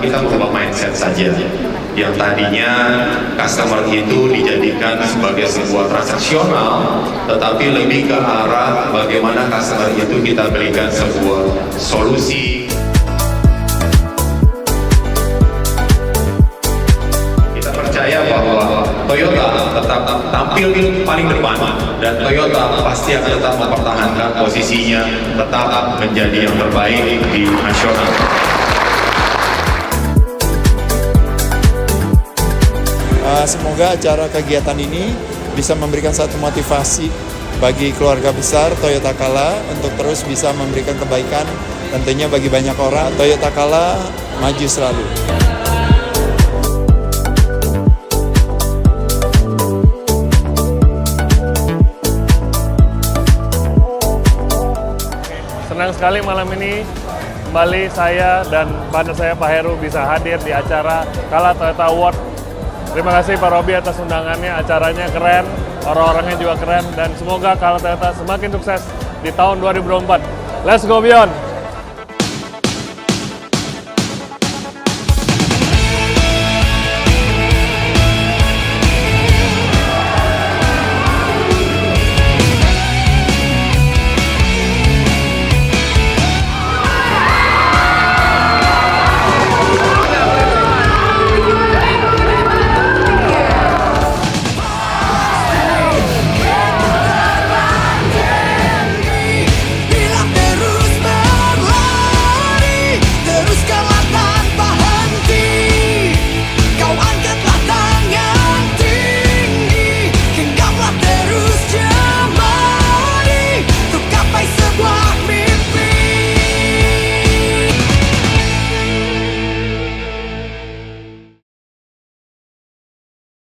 kita merubah mindset saja. Yang tadinya customer itu dijadikan sebagai sebuah transaksional, tetapi lebih ke arah bagaimana customer itu kita berikan sebuah solusi. Kita percaya bahwa Toyota tetap tampil di paling depan, dan Toyota pasti akan tetap mempertahankan posisinya, tetap menjadi yang terbaik di nasional. Semoga acara kegiatan ini bisa memberikan satu motivasi bagi keluarga besar Toyota Kala untuk terus bisa memberikan kebaikan tentunya bagi banyak orang. Toyota Kala maju selalu. Senang sekali malam ini kembali saya dan partner saya Pak Heru bisa hadir di acara Kala Toyota Award. Terima kasih Pak Robi atas undangannya, acaranya keren, orang-orangnya juga keren, dan semoga Kala Toyota semakin sukses di tahun 2024. Let's go beyond!